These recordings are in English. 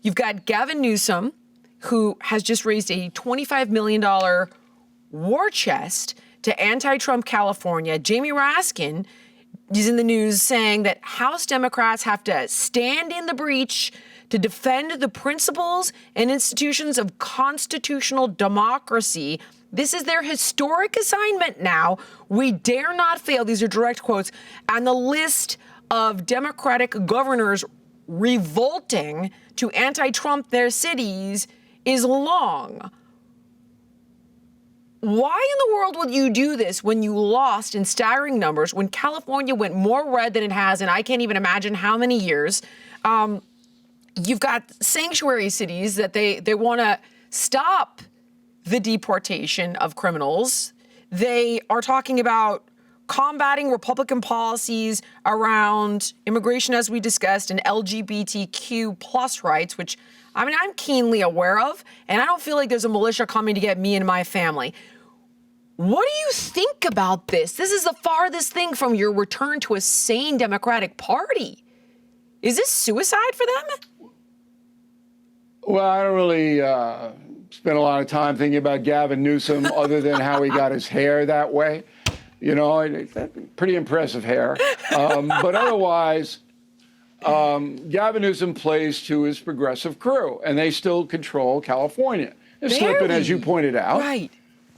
You've got Gavin Newsom, who has just raised a $25 million war chest to anti-Trump California. Jamie Raskin is in the news saying that House Democrats have to stand in the breach to defend the principles and institutions of constitutional democracy. This is their historic assignment now. We dare not fail. These are direct quotes. And the list of Democratic governors revolting to anti-Trump their cities is long. Why in the world would you do this when you lost in staggering numbers, when California went more red than it has in I can't even imagine how many years? You've got sanctuary cities that they want to stop the deportation of criminals. They are talking about combating Republican policies around immigration, as we discussed, and LGBTQ plus rights, which, I mean, I'm keenly aware of, and I don't feel like there's a militia coming to get me and my family. What do you think about this? This is the farthest thing from your return to a sane Democratic Party. Is this suicide for them? Well, I don't really spend a lot of time thinking about Gavin Newsom other than how he got his hair that way. You know, pretty impressive hair. But otherwise, Gavin Newsom plays to his progressive crew, and they still control California. They're slipping, as you pointed out. Right.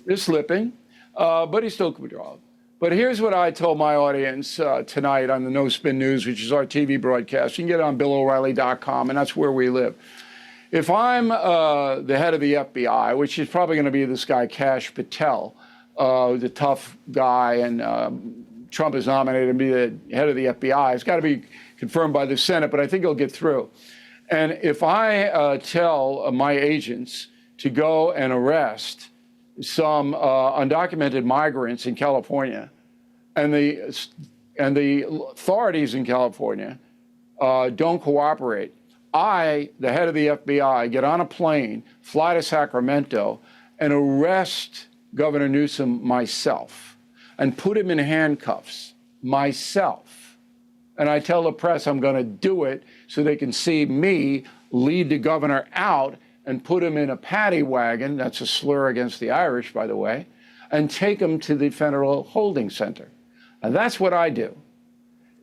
They're slipping, but he's still controlled. But here's what I told my audience tonight on the No Spin News, which is our TV broadcast. You can get it on BillO'Reilly.com, and that's where we live. If I'm the head of the FBI, which is probably going to be this guy, Kash Patel, the tough guy, and Trump has nominated him to be the head of the FBI. It's got to be confirmed by the Senate, but I think he'll get through. And if I tell my agents to go and arrest some undocumented migrants in California, and the authorities in California don't cooperate, I, the head of the FBI, get on a plane, fly to Sacramento, and arrest Governor Newsom myself and put him in handcuffs myself. And I tell the press I'm going to do it so they can see me lead the governor out and put him in a paddy wagon, that's a slur against the Irish, by the way, and take him to the federal holding center. And that's what I do.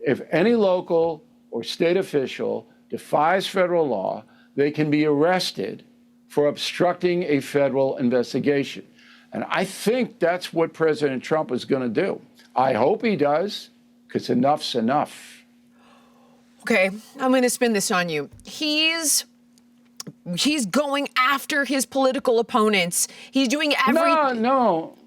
If any local or state official defies federal law, they can be arrested for obstructing a federal investigation. And I think that's what President Trump is going to do. I hope he does, because enough's enough. Okay, I'm going to spin this on you. He's going after his political opponents. He's doing everything. No.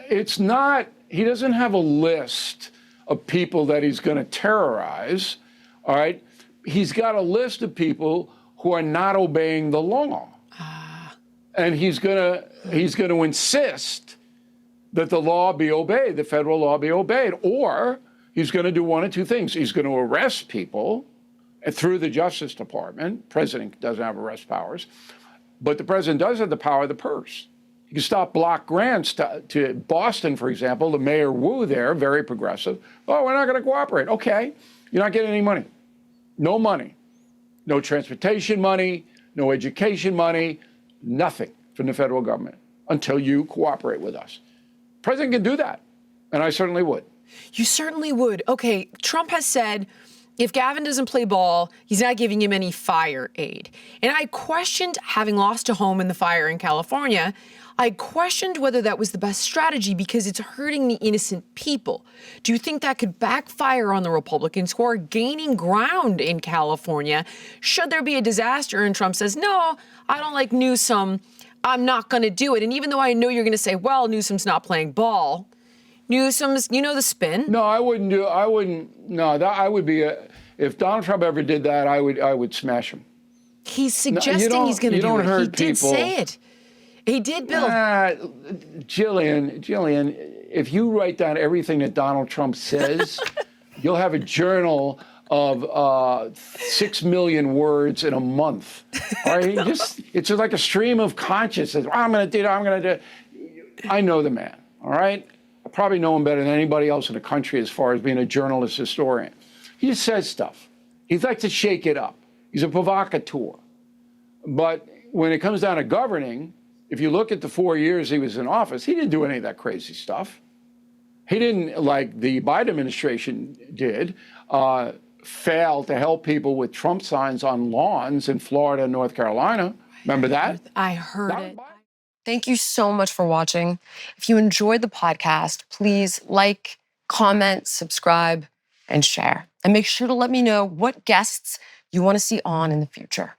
It's not. He doesn't have a list of people that he's going to terrorize. All right. He's got a list of people who are not obeying the law. And he's going to insist that the law be obeyed, the federal law be obeyed. Or he's going to do one of two things. He's going to arrest people through the Justice Department. President doesn't have arrest powers, but the president does have the power of the purse. He can stop block grants to Boston, for example. The mayor Wu there, very progressive. Oh, we're not going to cooperate. Okay, you're not getting any money. No money. No transportation money, no education money, nothing from the federal government until you cooperate with us. The president can do that, and I certainly would. You certainly would. Okay, Trump has said if Gavin doesn't play ball, he's not giving him any fire aid. And I questioned, having lost a home in the fire in California, I questioned whether that was the best strategy because it's hurting the innocent people. Do you think that could backfire on the Republicans who are gaining ground in California? Should there be a disaster and Trump says, no, I don't like Newsom, I'm not going to do it. And even though I know you're going to say, well, Newsom's not playing ball, Newsom's, you know the spin. No, I wouldn't. I would be, if Donald Trump ever did that, I would smash him. He's suggesting he's going to do it. He did say it. He did, Bill. Jillian, if you write down everything that Donald Trump says, you'll have a journal of 6 million words in a month. All right? It's like a stream of consciousness. I'm going to do that. I'm going to do it. I know the man. All right? I probably know him better than anybody else in the country as far as being a journalist historian. He just says stuff. He likes to shake it up. He's a provocateur. But when it comes down to governing, if you look at the 4 years he was in office, he didn't do any of that crazy stuff. He didn't, like the Biden administration did, fail to help people with Trump signs on lawns in Florida and North Carolina. Remember that? I heard it. Thank you so much for watching. If you enjoyed the podcast, please like, comment, subscribe, and share. And make sure to let me know what guests you want to see on in the future.